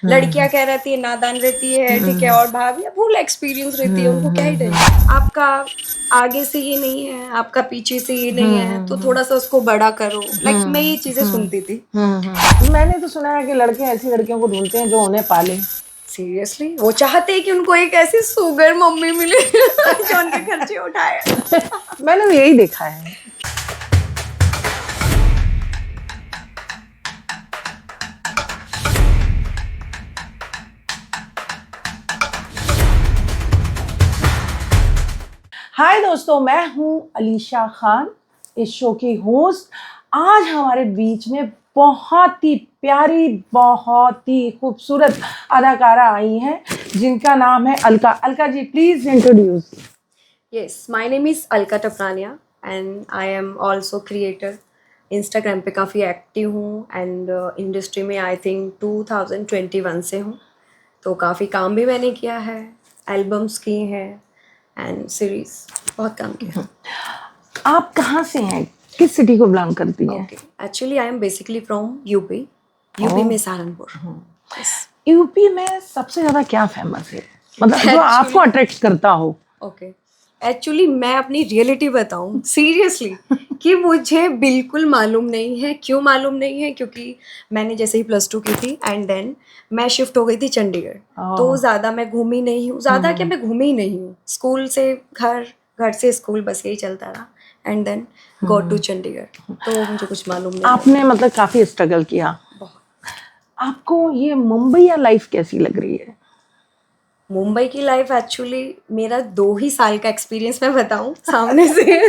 लड़कियां क्या रहती है, नादान रहती है, ठीक है, और भाभी फुल एक्सपीरियंस रहती है, उनको क्या ही टेंशन। आपका आगे से ये नहीं है, आपका पीछे से ये नहीं है, तो थोड़ा सा उसको बड़ा करो। लाइक मैं ये चीजें सुनती थी। मैंने तो सुना है कि लड़के ऐसी लड़कियों को ढूंढते हैं जो उन्हें पाले। सीरियसली वो चाहते हैं कि उनको एक ऐसी सुगर मम्मी मिले जो उनके खर्चे उठाए। मैंने भी यही देखा है। हाय दोस्तों, मैं हूँ अलीशा खान, इस शो की होस्ट। आज हमारे बीच में बहुत ही प्यारी, बहुत ही खूबसूरत अदाकारा आई हैं जिनका नाम है Alka. Alka ji, please introduce. Yes, my name is Alka Tapraniya and I am also creator. Instagram पे काफ़ी एक्टिव हूँ एंड इंडस्ट्री में आई थिंक 2021 से हूँ। तो काफ़ी काम भी मैंने किया है, एल्बम्स किए हैं एंड सीरीज, बहुत काम किया। आप कहाँ से हैं, किस सिटी को बिलोंग करती हैं? Okay, actually I am basically from UP में सहारनपुर। यूपी में सबसे ज्यादा क्या फेमस है, मतलब जो आपको अट्रैक्ट करता हो? ओके, एक्चुअली मैं अपनी रियलिटी बताऊं सीरियसली कि मुझे बिल्कुल मालूम नहीं है। क्यों मालूम नहीं है? क्योंकि मैंने जैसे ही +2 की थी एंड देन मैं शिफ्ट हो गई थी चंडीगढ़। तो ज़्यादा मैं घूमी नहीं हूँ, ज़्यादा क्या मैं घूमी नहीं हूँ। स्कूल से घर, घर से स्कूल, बस यही चलता रहा and then go to Chandigarh. तो मुझे कुछ मालूम नहीं। आपने मतलब काफी स्ट्रगल किया। बहुत। आपको ये मुंबई या लाइफ कैसी लग रही है? मुंबई की लाइफ एक्चुअली मेरा 2 ही साल का एक्सपीरियंस मैं बताऊं सामने से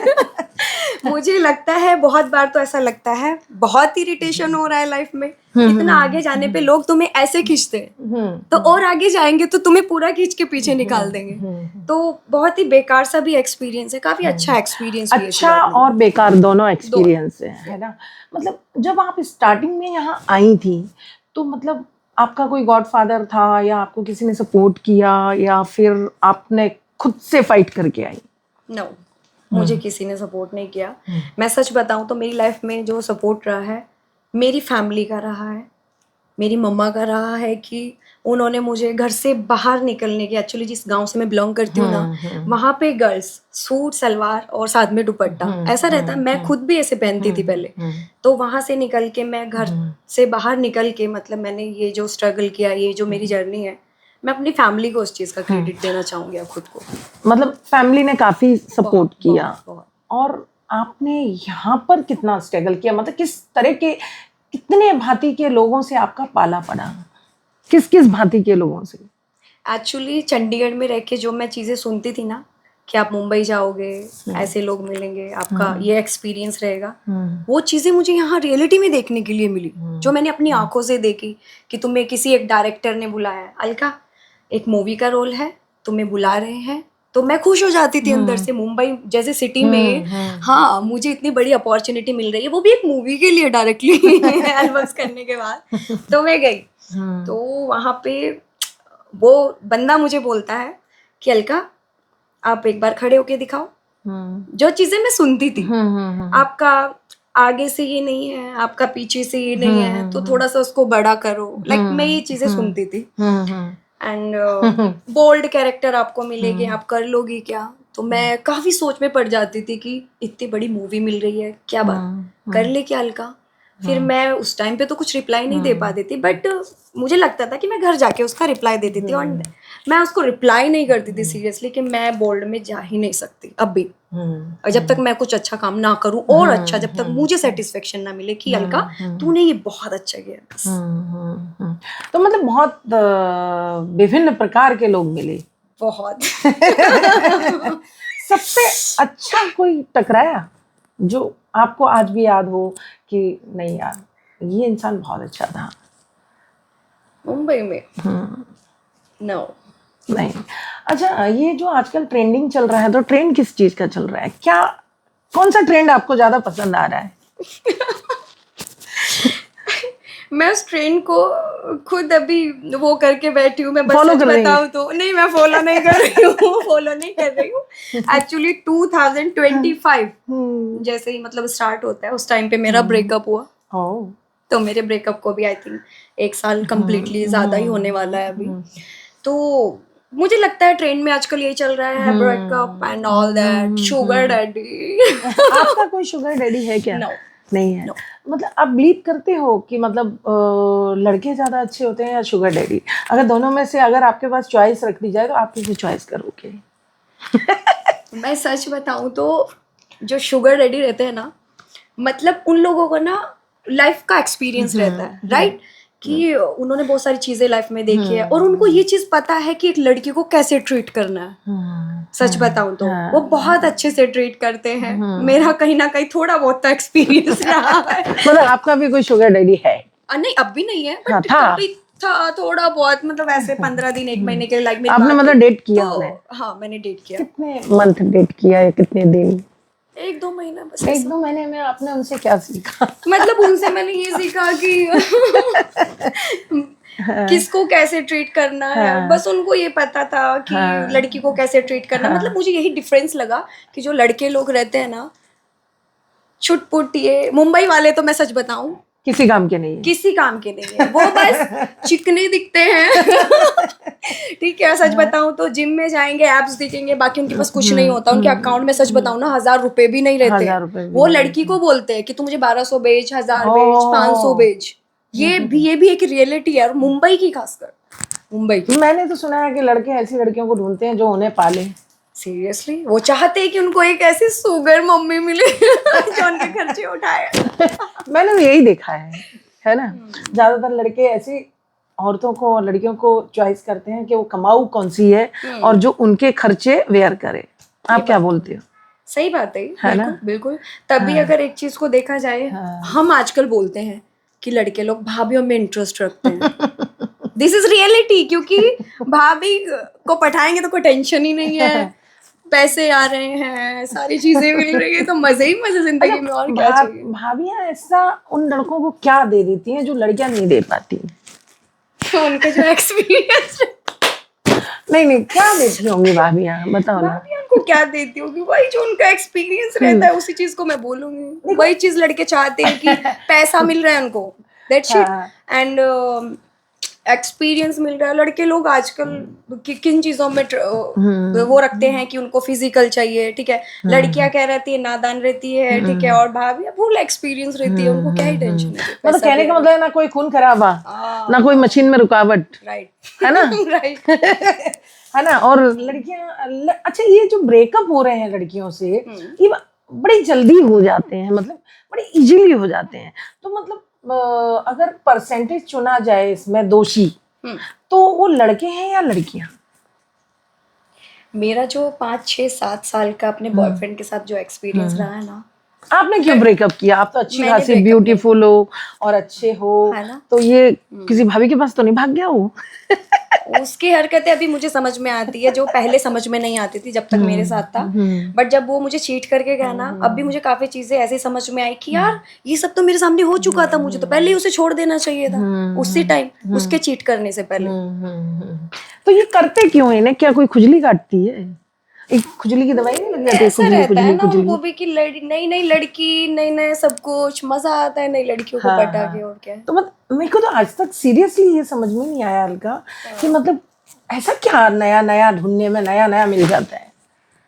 मुझे लगता है बहुत बार तो ऐसा लगता है बहुत इरिटेशन हो रहा है लाइफ में। इतना आगे जाने पे लोग तुम्हें ऐसे खींचते हैं, तो और आगे जाएंगे तो तुम्हें पूरा खींच के पीछे निकाल देंगे। तो बहुत ही बेकार सा भी एक्सपीरियंस है, काफी अच्छा एक्सपीरियंस भी है। अच्छा और बेकार दोनों एक्सपीरियंस है ना? मतलब जब आप स्टार्टिंग में यहाँ आई थी तो मतलब आपका कोई गॉडफादर था या आपको किसी ने सपोर्ट किया या फिर आपने खुद से फाइट करके आई? नो, मुझे किसी ने सपोर्ट नहीं किया। मैं सच बताऊं तो मेरी लाइफ में जो सपोर्ट रहा है मेरी फैमिली का रहा है, मेरी मम्मा का रहा है कि उन्होंने मुझे घर से बाहर निकलने के, एक्चुअली जिस गांव से मैं बिलोंग करती हूँ ना, वहाँ पे गर्ल्स सूट सलवार और साथ में दुपट्टा ऐसा रहता है। मैं खुद भी ऐसे पहनती थी पहले। तो वहाँ से निकल के मैं घर से बाहर निकल के, मतलब मैंने ये जो स्ट्रगल किया, ये जो मेरी जर्नी है, मैं अपनी फैमिली को उस चीज़ का क्रेडिट देना चाहूँगी अब खुद को। मतलब फैमिली ने काफी सपोर्ट किया। बहुत। और आपने यहाँ पर कितना स्ट्रगल किया, मतलब किस तरह के, कितने भांति के लोगों से आपका पाला पड़ा, किस किस भांति के लोगों से? एक्चुअली चंडीगढ़ में रह के जो मैं चीज़ें सुनती थी ना कि आप मुंबई जाओगे, ऐसे लोग मिलेंगे, आपका ये एक्सपीरियंस रहेगा, वो चीज़ें मुझे यहाँ रियलिटी में देखने के लिए मिली, जो मैंने अपनी आंखों से देखी। कि तुम्हें किसी एक डायरेक्टर ने बुलाया, अलका एक मूवी का रोल है, तुम्हें बुला रहे हैं, तो मैं खुश हो जाती थी अंदर से। मुंबई जैसे सिटी में, हाँ, मुझे इतनी बड़ी अपॉर्चुनिटी मिल रही है, वो भी एक मूवी के लिए डायरेक्टली एल्बम्स करने के बाद। तो मैं गई, तो वहाँ पे वो बंदा मुझे बोलता है कि अलका आप एक बार खड़े होके दिखाओ। जो चीजें मैं सुनती थी, आपका आगे से ये नहीं है, आपका पीछे से ये नहीं है, तो थोड़ा सा उसको बड़ा करो। लाइक मैं ये चीजें सुनती थी। एंड बोल्ड कैरेक्टर आपको मिलेगी, आप कर लोगी क्या? तो मैं काफी सोच में पड़ जाती थी कि इतनी बड़ी मूवी मिल रही है, क्या बात कर ले क्या अलका? फिर मैं उस टाइम पे तो कुछ रिप्लाई नहीं दे पाती थी, बट मुझे लगता था कि मैं घर जाके उसका रिप्लाई देती थी, और मैं उसको रिप्लाई नहीं करती थी सीरियसली कि मैं बोल्ड में जा ही नहीं सकती अब भी। और जब तक मैं कुछ अच्छा काम ना करूं, और अच्छा, जब तक मुझे सेटिस्फेक्शन ना मिले कि अलका तूने ये बहुत अच्छा किया, बस। तो मतलब बहुत विभिन्न प्रकार के लोग मिले। बहुत सबसे अच्छा कोई टकराया जो आपको आज भी याद हो कि नहीं यार, ये इंसान बहुत अच्छा था? मुंबई में नो नहीं। अच्छा, ये जो आजकल ट्रेंडिंग चल रहा है, तो ट्रेंड किस चीज का चल रहा है? क्या, कौन सा ट्रेंड आपको ज्यादा पसंद आ रहा है? मैं उस ट्रेंड को खुद अभी वो करके बैठी हूँ। मैं बस Follow सच कर रही हैं? बताऊँ तो नहीं, मैं फॉलो नहीं कर रही हूँ। फॉलो नहीं कर रही हूँ एक्चुअली। 2025 जैसे ही मतलब स्टार्ट होता है, उस टाइम पे मेरा ब्रेकअप हुआ। तो मेरे ब्रेकअप को भी आई थिंक 1 साल कम्प्लीटली ज़्यादा ही होने वाला है अभी। तो मुझे लगता है ट्रेंड में आजकल यही चल रहा है, breakup and all that, sugar daddy. आपका कोई शुगर डैडी है क्या? नो, नहीं है। No. मतलब आप बिलीव करते हो कि मतलब लड़के ज्यादा अच्छे होते हैं या शुगर डैडी? अगर दोनों में से अगर आपके पास चॉइस रख दी जाए तो आप किसे चॉइस करोगे? मैं सच बताऊं तो जो शुगर डैडी रहते हैं ना, मतलब उन लोगों को ना लाइफ का एक्सपीरियंस रहता है, राइट, कि उन्होंने बहुत सारी चीजें लाइफ में देखी है और उनको ये चीज पता है कि एक लड़की को कैसे ट्रीट करना है। सच बताऊं तो वो बहुत अच्छे से ट्रीट करते हैं। मेरा कहीं ना कहीं थोड़ा बहुत एक्सपीरियंस रहा है। मतलब आपका भी कोई शुगर डैडी है? नहीं, अब भी नहीं है, हाँ, बट था। कभी था थोड़ा बहुत, मतलब ऐसे 15 दिन 1 महीने के लिए, लाइक आपने मतलब डेट किया? हाँ, मैंने डेट किया। कितने मंथ डेट किया या कितने दिन? 1-2 महीना बस। 1-2 महीने में आपने उनसे क्या सीखा? मतलब उनसे मैंने ये सीखा कि किसको कैसे ट्रीट करना है, बस उनको ये पता था कि लड़की को कैसे ट्रीट करना है। मतलब मुझे यही डिफरेंस लगा कि जो लड़के लोग रहते हैं ना, छुटपुट, ये मुंबई वाले तो मैं सच बताऊं किसी काम के नहीं है। किसी काम के नहीं है, वो बस चिकने दिखते हैं। ठीक है, सच बताऊं तो जिम में जाएंगे, एब्स दिखेंगे, बाकी उनके पास कुछ नहीं होता। उनके अकाउंट में सच बताऊं ना 1000 रुपए भी नहीं रहते। 1000 रुपए भी वो नहीं लड़की को बोलते हैं कि तू मुझे 1200 बेच, 1000 बेच, 500 बेच। ये भी एक रियलिटी है, और मुंबई की खासकर मुंबई की। मैंने तो सुना है कि लड़के ऐसी लड़कियों को ढूंढते हैं जो उन्हें पाले। सीरियसली, वो चाहते हैं कि उनको एक ऐसी सुगर मम्मी मिले जो उनके खर्चे उठाए। मैंने भी यही देखा है ना। ज्यादातर लड़के ऐसी औरतों को और लड़कियों को चॉइस करते हैं कि वो कमाऊ कौन सी है और जो उनके खर्चे वेयर करे। आप क्या बोलते हो? सही बात है, है बिल्कुल बिल्कुल। तभी अगर एक चीज को देखा जाए, हम आजकल बोलते हैं कि लड़के लोग भाभीयों में इंटरेस्ट रखते हैं। दिस इज रियलिटी, क्योंकि भाभी को पठाएंगे तो कोई टेंशन ही नहीं है, पैसे आ रहे हैं, सारी चीजें मिल रही है, तो मजे ही मजे जिंदगी में, और क्या चाहिए। भाभियां ऐसा उन लड़कों को क्या दे देती हैं जो लड़कियां नहीं दे पाती? उनका जो एक्सपीरियंस, नहीं, क्या देती होंगी भाभियां, बताओ ना। भाभियां को क्या देती होगी? वही जो उनका एक्सपीरियंस रहता है, उसी चीज को मैं बोलूंगी। वही चीज लड़के चाहते हैं कि पैसा मिल रहा है उनको, दैट्स इट, एंड एक्सपीरियंस मिल रहा है। लड़के लोग आजकल किन चीजों में वो रखते हैं कि उनको फिजिकल चाहिए, ठीक है। लड़कियां क्या रहती है, नादान रहती है, ठीक है, और भाभी फुल एक्सपीरियंस रहती है, उनको क्या ही टेंशन है। मतलब कहने का मतलब है ना कोई खून खराबा, ना कोई मशीन में रुकावट, राइट, है ना। राइट। है ना। और लड़कियां, अच्छा, ये जो ब्रेकअप हो रहे हैं लड़कियों से, ये बड़ी जल्दी हो जाते हैं, मतलब बड़ी इजीली हो जाते हैं। तो मतलब अगर परसेंटेज चुना जाए इसमें दोषी, तो वो लड़के हैं या लड़कियां? मेरा जो 5-6-7 साल का अपने बॉयफ्रेंड के साथ जो एक्सपीरियंस रहा है ना। आपने क्यों ब्रेकअप किया? आप तो अच्छी खासी ब्यूटीफुल हो और अच्छे हो, है ना? तो ये किसी भाभी के पास तो नहीं भाग गया वो? उसकी हरकतें अभी मुझे समझ में आती है, जो पहले समझ में नहीं आती थी जब तक मेरे साथ था। बट जब वो मुझे चीट करके गया ना, अब भी मुझे काफी चीजें ऐसे समझ में आई कि यार ये सब तो मेरे सामने हो चुका था, मुझे तो पहले ही उसे छोड़ देना चाहिए था उसी टाइम, उसके चीट करने से पहले। तो ये करते क्यों? इन्हें क्या कोई खुजली काटती है? एक खुजली की दवाई नहीं लग जाती? ऐसा रहता है ना उनको भी कि नई लड़की, नए सब कुछ, मजा आता है नई लड़कियों को पटा के, और क्या है। तो मतलब मेरे को तो आज तक सीरियसली ये समझ में नहीं आया हल्का कि मतलब ऐसा क्या नया ढूंढने में नया मिल जाता है।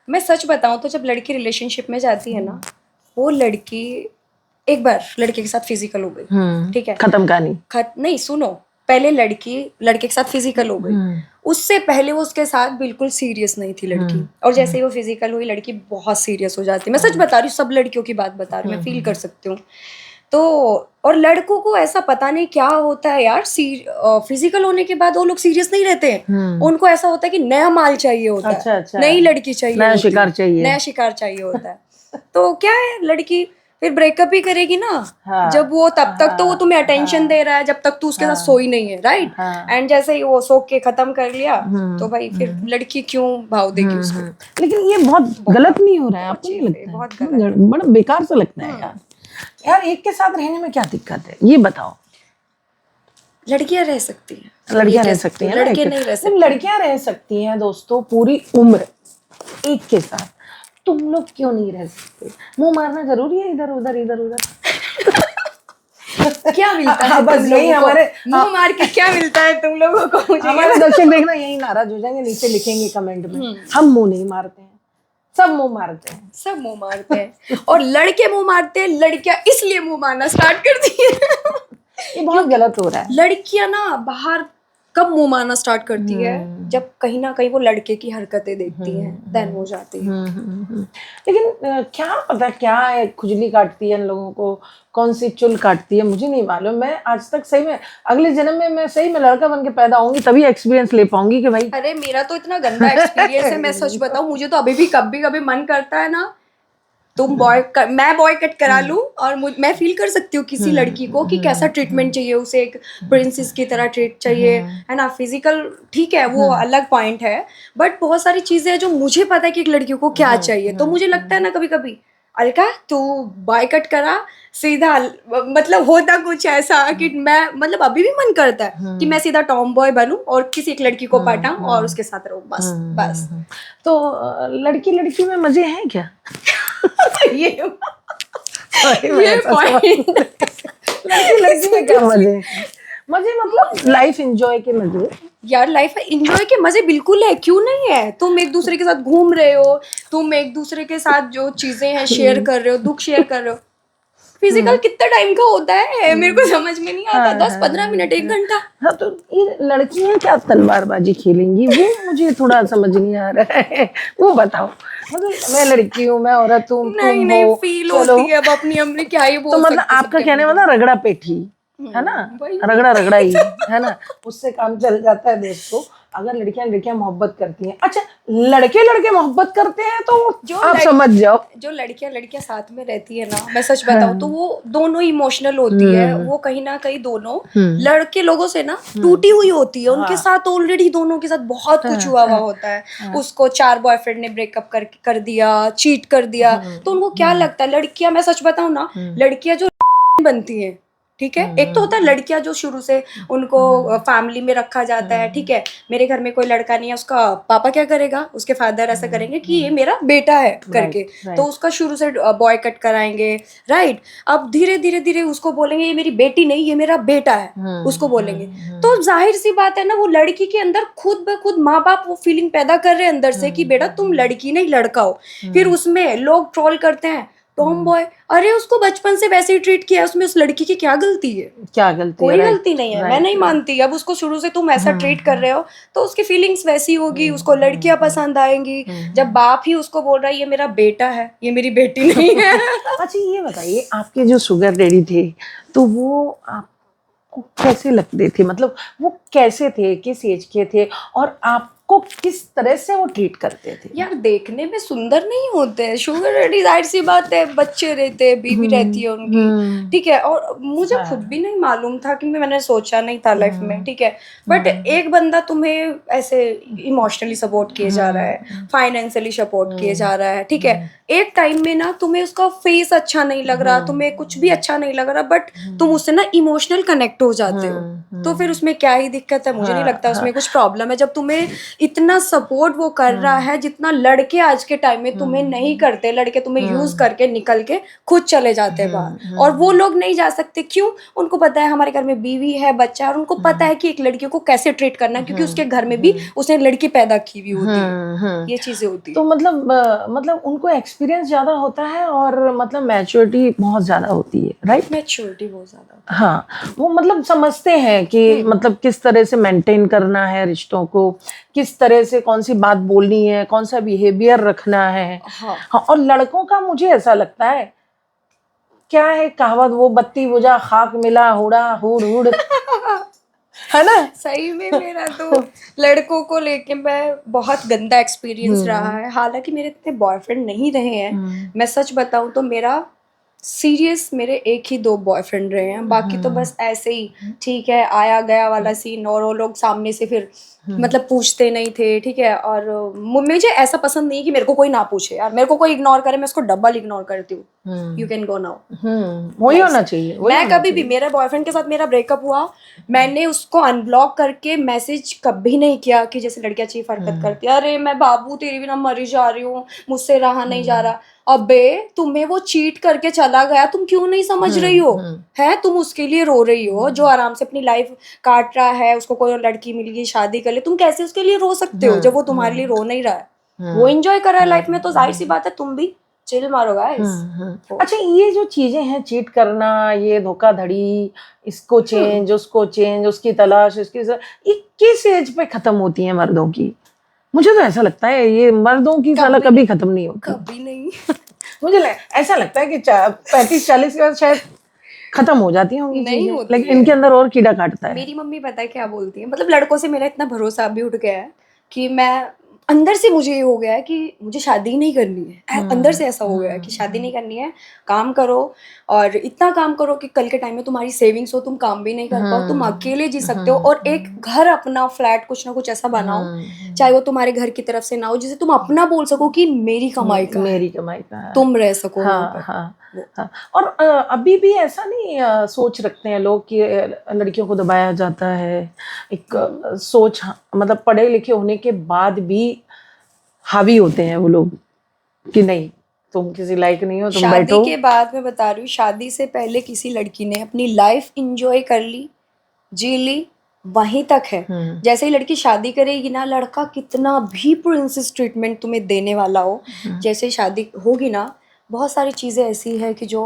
मैं सच बताऊं तो जब लड़की रिलेशनशिप में जाती है ना, वो लड़की एक बार लड़के के साथ फिजिकल हो गई, ठीक है, खत्म कहानी। नहीं, सुनो, पहले लड़की लड़के के साथ फिजिकल हो गई, उससे पहले वो उसके साथ बिल्कुल सीरियस नहीं थी लड़की, और जैसे ही वो फिजिकल हुई लड़की बहुत सीरियस हो जाती है। मैं सच बता रही हूँ, सब लड़कियों की बात बता रही हूँ, मैं फील कर सकती हूँ। तो और लड़कों को ऐसा पता नहीं क्या होता है यार, फिजिकल होने के बाद वो लोग सीरियस नहीं रहते हैं। उनको ऐसा होता है कि नया माल चाहिए होता है, अच्छा। नई लड़की चाहिए, नया शिकार चाहिए होता है। तो क्या है, लड़की फिर ब्रेकअप ही करेगी ना। जब वो तब तक तो वो तुम्हें अटेंशन दे रहा है, जब तक तू उसके साथ सोई नहीं है, राइट। एंड जैसे ही वो सो के खत्म कर लिया, तो भाई फिर लड़की क्यों भाव देगी उसको। लेकिन ये बहुत गलत नहीं हो रहा है? आपको नहीं लगता? बहुत गलत, बड़ा बेकार सा लगता है यार एक के साथ रहने में क्या दिक्कत है, ये बताओ। लड़कियां रह सकती हैं, लड़कियां रह सकती हैं, लड़के नहीं रह सकते। लड़कियां रह सकती हैं दोस्तों पूरी उम्र एक के साथ, तुम लोग क्यों नहीं रह सकते? मुंह मारना जरूरी है इधर उधर? क्या मिलता है हाँ, बस तुम यही लोगों को? हमारे मुंह मार के क्या मिलता है तुम लोगों को? मुझे हमारे दर्शक देखना यही नाराज हो जाएंगे, नीचे लिखेंगे कमेंट में, हम मुंह नहीं मारते हैं, सब मुंह मारते हैं। सब मुंह मारते हैं और लड़के मुंह मारते हैं, लड़कियां इसलिए मुंह मारना स्टार्ट करती है। ये बहुत गलत हो रहा है। लड़कियां ना बाहर कब मुंह मारना स्टार्ट करती है, जब कहीं ना कहीं वो लड़के की हरकतें देखती हैं, देन हो जाती है। लेकिन क्या पता क्या है, खुजली काटती है इन लोगों को, कौन सी चुल काटती है, मुझे नहीं मालूम। मैं आज तक सही में अगले जन्म में मैं सही में लड़का बन के पैदा होंगी, तभी एक्सपीरियंस ले पाऊंगी कि भाई। अरे मेरा तो इतना गंदा एक्सपीरियंस है, मैं सच बताऊं, मुझे तो अभी भी कभी कभी मन करता है ना, मैं बॉय कट करा लूं और मैं फील कर सकती हूँ किसी लड़की को कि कैसा ट्रीटमेंट चाहिए उसे, एक प्रिंसेस की तरह ट्रीट चाहिए, है ना। फिजिकल ठीक है, वो अलग पॉइंट है, बट बहुत सारी चीजें हैं जो मुझे पता है कि एक लड़की को क्या चाहिए। तो मुझे लगता है ना कभी कभी, अलका तू बॉय कट करा सीधा, मतलब होता कुछ ऐसा कि मैं, मतलब अभी भी मन करता है कि मैं सीधा टॉम बॉय बनूं और किसी एक लड़की को पटाऊं और उसके साथ रहूं, बस बस। तो लड़की लड़की में मजे हैं क्या? ये ये पॉइंट लड़की लड़की में क्या मजे हैं? मजे मतलब लाइफ एंजॉय के मजे। यार लाइफ एंजॉय के मजे बिल्कुल है, क्यों नहीं है। तुम एक दूसरे के साथ घूम रहे हो, तुम एक दूसरे के साथ जो चीजें हैं शेयर कर रहे हो, दुख शेयर कर रहे हो। फिजिकल कितना टाइम का होता है मेरे को समझ में नहीं आता, 10-15 मिनट, 1 घंटा। हाँ, तो ये लड़कियां क्या तलवारबाजी खेलेंगी, वो मुझे थोड़ा समझ नहीं आ रहा है। वो बताओ, मतलब मैं लड़की हूँ, मैं औरत हूँ, नहीं तुम नहीं हो, फील चलो। होती है अब अपनी अपनी, क्या ही तो बोल मतलब सकते आपका सबके कहने अपने। वाला रगड़ा पेठी है ना, वही। रगड़ा रगड़ा ही है ना, उससे काम चल जाता है देश को। अगर लड़कियां लड़कियां मोहब्बत करती हैं, अच्छा लड़के लड़के मोहब्बत करते हैं, तो आप समझ जाओ। जो लड़कियां लड़कियां साथ में रहती है ना, मैं सच बताऊं तो वो दोनों इमोशनल होती है, वो कहीं ना कहीं दोनों लड़के लोगों से ना टूटी हुई होती है, उनके साथ ऑलरेडी दोनों के साथ बहुत कुछ हुआ हुआ होता है। उसको 4 बॉयफ्रेंड ने ब्रेकअप कर दिया, चीट कर दिया, तो उनको क्या लगता है, लड़कियां, मैं सच बताऊं ना, लड़कियां जो बनती हैं, ठीक है, एक तो होता है लड़कियां जो शुरू से उनको फैमिली में रखा जाता है, ठीक है, मेरे घर में कोई लड़का नहीं है, उसका पापा क्या करेगा, उसके फादर ऐसा करेंगे कि ये मेरा बेटा है करके, तो उसका शुरू से बॉय कट कराएंगे, राइट। अब धीरे धीरे धीरे उसको बोलेंगे ये मेरी बेटी नहीं, ये मेरा बेटा है, उसको बोलेंगे। तो जाहिर सी बात है ना, वो लड़की के अंदर खुद ब खुद माँ बाप वो फीलिंग पैदा कर रहे हैं अंदर से कि बेटा तुम लड़की नहीं लड़का हो। फिर उसमें लोग ट्रोल करते हैं टॉम बॉय, अरे उसको बचपन से वैसे ही ट्रीट किया, उसमें उस लड़की की क्या गलती है? क्या गलती कोई है? गलती नहीं है, मैं नहीं मानती। अब उसको शुरू से तुम ऐसा ट्रीट कर रहे हो तो उसकी फीलिंग्स वैसी होगी, उसको लड़कियां पसंद आएंगी। जब बाप ही उसको बोल रहा है ये मेरा बेटा है, ये मेरी बेटी नहीं है। अच्छा ये बताइए, आपके जो शुगर डैडी थे, तो वो आपको कैसे लगते थे, मतलब वो कैसे थे, किस एज के थे, और आपको किस तरह से वो ट्रीट करते थे? यार देखने में सुंदर नहीं होते हैं शुगर डैडी, जाहिर सी बात है, बच्चे रहते हैं, बीवी रहती है उनकी, ठीक है। और मुझे खुद भी नहीं मालूम था कि मैंने सोचा नहीं था लाइफ में, ठीक है, बट एक बंदा तुम्हें ऐसे इमोशनली सपोर्ट किए जा रहा है, फाइनेंशियली सपोर्ट किए जा रहा है, ठीक है, एक टाइम में ना तुम्हें उसका फेस अच्छा नहीं लग रहा, तुम्हें कुछ भी अच्छा नहीं लग रहा, बट तुम उससे ना इमोशनल कनेक्ट हो जाते हो, तो फिर उसमें क्या ही दिक्कत है? मुझे नहीं लगता उसमें कुछ प्रॉब्लम है, जब तुम्हें इतना सपोर्ट वो कर रहा है जितना लड़के आज के टाइम में तुम्हें नहीं करते। लड़के तुम्हें यूज करके निकल के खुद चले जाते हैं बाहर, और वो लोग नहीं जा सकते, क्यों? उनको पता है हमारे घर में बीवी है, बच्चा है, और उनको पता है कि एक लड़की को कैसे ट्रीट करना है, क्योंकि उसके घर में भी उसने लड़की पैदा की हुई होती है, ये चीजें होती है। तो मतलब उनको एक्सपीरियंस ज्यादा होता है, और मतलब मैच्योरिटी बहुत ज्यादा होती है, राइट? मैच्योरिटी बहुत ज्यादा, हाँ, वो मतलब समझते हैं कि मतलब किस तरह से मेंटेन करना है रिश्तों को, किस तरह से कौन सी बात बोलनी है, कौन सा बिहेवियर रखना है। हाँ, और लड़कों का मुझे ऐसा लगता है, क्या है कहावत, वो बत्ती बुझा खाक मिला हुड़ा हुड़ हुड़, है ना? सही में मेरा तो लड़कों को लेके मैं बहुत गंदा एक्सपीरियंस रहा है। हालांकि मेरे इतने बॉयफ्रेंड नहीं रहे हैं, मैं सच बताऊं तो मेरा सीरियस मेरे एक ही 2 बॉयफ्रेंड रहे हैं, बाकी तो बस ऐसे ही, ठीक है, आया गया वाला सीन, और वो लोग सामने से फिर मतलब पूछते नहीं थे, ठीक है। और मुझे ऐसा पसंद नहीं कि मेरे को कोई ना पूछे, यार मेरे को कोई इग्नोर करे मैं उसको डबल इग्नोर करती हूँ, यू कैन गो नाउ। वही होना चाहिए, वही मैं होना कभी भी मेरे बॉयफ्रेंड के साथ मेरा ब्रेकअप हुआ, मैंने उसको अनब्लॉक करके मैसेज कभी नहीं किया कि जैसे लड़कियां चीफ हरकत करती है, अरे मैं बाबू तेरी बिना मरी जा रही हूँ, मुझसे रहा नहीं जा रहा। अबे तुम्हें वो चीट करके चला गया, तुम क्यों नहीं समझ रही हो? है तुम उसके लिए रो रही हो जो आराम से अपनी लाइफ काट रहा है, उसको कोई और लड़की मिल गई शादी कर ले, तुम कैसे उसके लिए रो सकते हो जब वो तुम्हारे लिए रो नहीं रहा है? वो एंजॉय कर रहा है लाइफ में, तो जाहिर सी बात है तुम भी चिल मारो गाइस। अच्छा, ये जो चीजें हैं, चीट करना, ये धोखाधड़ी, इसको चेंज, उसको चेंज, उसकी तलाश, ये किस एज पे खत्म होती है मर्दों की? मुझे तो ऐसा लगता है ये मर्दों की साला कभी खत्म नहीं होती। कभी नहीं। मुझे ऐसा लगता है कि 35-40 के बाद शायद खत्म हो जाती होंगी नहीं चीजें, होती लेकिन है। इनके अंदर और कीड़ा काटता है। मेरी मम्मी पता है क्या बोलती है, मतलब लड़कों से मेरा इतना भरोसा अभी उठ गया है कि मैं अंदर से मुझे ये हो गया है कि मुझे शादी नहीं करनी है। अंदर से ऐसा हो गया है कि शादी नहीं करनी है, काम करो और इतना काम करो कि कल के टाइम में तुम्हारी सेविंग्स हो, तुम काम भी नहीं कर पाओ, तुम अकेले जी सकते हो, और एक घर अपना फ्लैट कुछ ना कुछ ऐसा बनाओ, चाहे वो तुम्हारे घर की तरफ से ना हो, जिसे तुम अपना बोल सको कि मेरी कमाई का मेरी कमाई का है, तुम रह सको वहाँ पर। हाँ। और अभी भी ऐसा नहीं सोच रखते हैं लोग कि लड़कियों को दबाया जाता है, एक सोच, मतलब पढ़े लिखे होने के बाद भी हावी होते हैं वो लोग कि नहीं तुम किसी लायक नहीं हो, तुम बैठो। शादी के बाद मैं बता रही हूँ, शादी से पहले किसी लड़की ने अपनी लाइफ इंजॉय कर ली, जी ली, वहीं तक है। जैसे ही लड़की शादी करेगी ना, लड़का कितना भी प्रिंसेस ट्रीटमेंट तुम्हें देने वाला हो, जैसे ही शादी होगी ना, बहुत सारी चीजें ऐसी है कि जो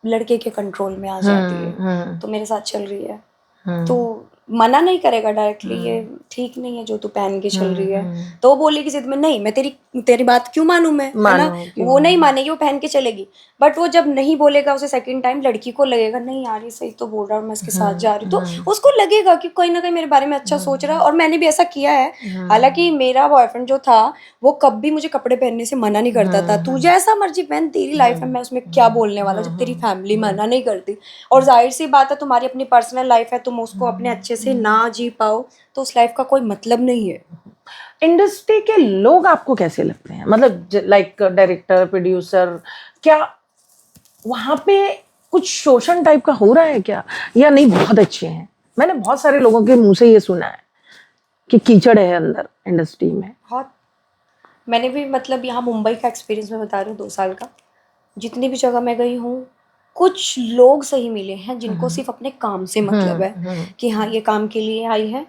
लड़के के कंट्रोल में आ जाती है। तो मेरे साथ चल रही है तो मना नहीं करेगा डायरेक्टली, ये ठीक नहीं है जो तू पहन के चल रही है, तो वो बोलेगी जिद में नहीं मैं तेरी बात क्यों मानूं मैं, है ना? वो नहीं मानेगी, वो पहन के चलेगी। बट वो जब नहीं बोलेगा उसे सेकंड टाइम, लड़की को लगेगा नहीं यार ये सही तो बोल रहा हूँ, मैं इसके साथ जा रही हूँ, तो उसको लगेगा कि कोई ना कोई मेरे बारे में अच्छा सोच रहा है। और मैंने भी ऐसा किया है, हालांकि मेरा बॉयफ्रेंड जो था वो कभी मुझे कपड़े पहनने से मना नहीं करता था, तू जैसा मर्जी पहन, तेरी लाइफ है, मैं उसमें क्या बोलने वाला जब तेरी फैमिली मना नहीं करती। और जाहिर सी बात है तुम्हारी अपनी पर्सनल लाइफ है, तुम उसको अपने अच्छे से ना जी पाओ तो उस लाइफ का कोई मतलब नहीं है। इंडस्ट्री के लोग आपको कैसे लगते हैं, मतलब लाइक डायरेक्टर, प्रोड्यूसर, क्या वहां पे कुछ शोषण टाइप का हो रहा है क्या, या नहीं बहुत अच्छे हैं? मैंने बहुत सारे लोगों के मुंह से ये सुना है कि कीचड़ है अंदर इंडस्ट्री में। बहुत, मैंने भी मतलब यहाँ मुंबई का एक्सपीरियंस मैं बता रही हूँ 2 साल का, जितनी भी जगह मैं गई हूँ, कुछ लोग सही मिले हैं जिनको सिर्फ अपने काम से मतलब है कि हाँ ये काम के लिए आई है,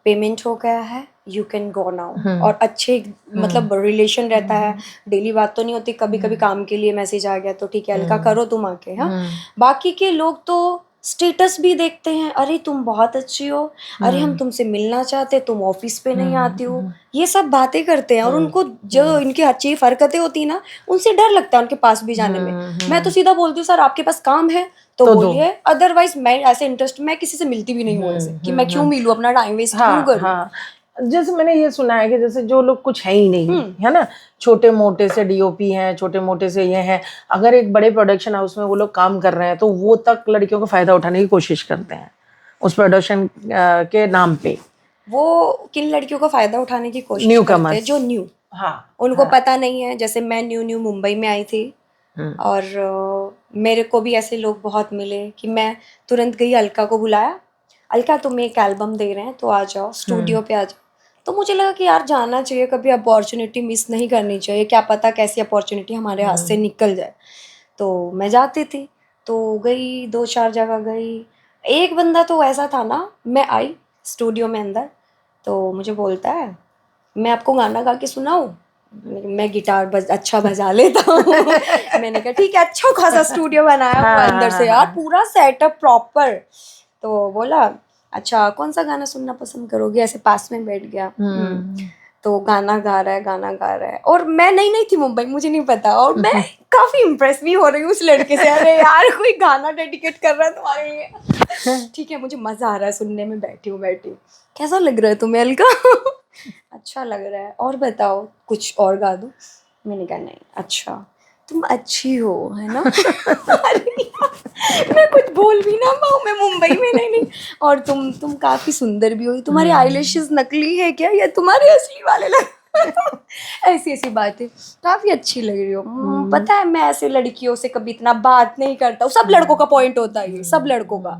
पेमेंट हो गया है, यू कैन गो नाउ, और अच्छे मतलब रिलेशन रहता है, डेली बात तो नहीं होती, कभी कभी काम के लिए मैसेज आ गया तो ठीक है हल्का करो तुम आके। हाँ, बाकी के लोग तो स्टेटस भी देखते हैं, अरे तुम बहुत अच्छी हो, अरे हम तुमसे मिलना चाहते, तुम ऑफिस पे नहीं आती हो, ये सब बातें करते हैं। और उनको जो इनकी अच्छी हरकतें होती है ना, उनसे डर लगता है उनके पास भी जाने में। मैं तो सीधा बोलती हूँ सर आपके पास काम है तो बोलिए, अदरवाइज मैं ऐसे इंटरेस्ट, मैं किसी से मिलती भी नहीं हूँ ऐसे कि मैं क्यों मिलूँ, अपना टाइम वेस्ट क्यों करूँ। जैसे मैंने ये सुना है कि जैसे जो लोग कुछ है ही नहीं, है ना, छोटे मोटे से डीओपी हैं, छोटे मोटे से ये हैं, अगर एक बड़े प्रोडक्शन हाउस में वो लोग काम कर रहे हैं तो वो तक लड़कियों का फायदा उठाने की कोशिश करते हैं उस प्रोडक्शन के नाम पे। वो किन लड़कियों का फायदा उठाने की कोशिश करते हैं? जो न्यू, उनको पता नहीं है। जैसे मैं न्यू मुंबई में आई थी और मेरे को भी ऐसे लोग बहुत मिले कि मैं तुरंत गई, अलका को बुलाया, अलका तुम्हें एक एल्बम दे रहे हैं तो आ जाओ स्टूडियो पे आ जाओ। तो मुझे लगा कि यार जाना चाहिए, कभी अपॉर्चुनिटी मिस नहीं करनी चाहिए, क्या पता कैसी अपॉर्चुनिटी हमारे हाथ से निकल जाए। तो मैं जाती थी, तो गई 2-4 जगह गई। एक बंदा तो ऐसा था ना, मैं आई स्टूडियो में अंदर तो मुझे बोलता है मैं आपको गाना गा के सुनाऊं, मैं गिटार अच्छा बजा लेता हूँ। मैंने कहा ठीक है, अच्छा खासा स्टूडियो बनाया हुआ अंदर से यार, पूरा सेटअप प्रॉपर। तो बोला अच्छा कौन सा गाना सुनना पसंद करोगे, ऐसे पास में बैठ गया। तो गाना गा रहा है और मैं नहीं थी मुंबई, मुझे नहीं पता, और मैं काफी इम्प्रेस भी हो रही हूँ उस लड़के से, अरे यार कोई गाना डेडिकेट कर रहा है तुम्हारे लिए। ठीक है, मुझे मजा आ रहा है सुनने में, बैठी हूँ कैसा लग रहा है तुम्हें अलका? अच्छा लग रहा है, और बताओ कुछ और गा दूँ? मैंने कहा नहीं, अच्छा तुम अच्छी हो, है ना? मैं कुछ बोल भी ना पाऊँ, मैं मुंबई में नहीं। और तुम काफी सुंदर भी हो, तुम्हारी आईलैशेस नकली है क्या या तुम्हारे असली वाले लग? ऐसी ऐसी बातें काफी अच्छी लग रही हो। पता है मैं ऐसे लड़कियों से कभी इतना बात नहीं करता हूँ, सब लड़कों का पॉइंट होता है ये, सब लड़कों का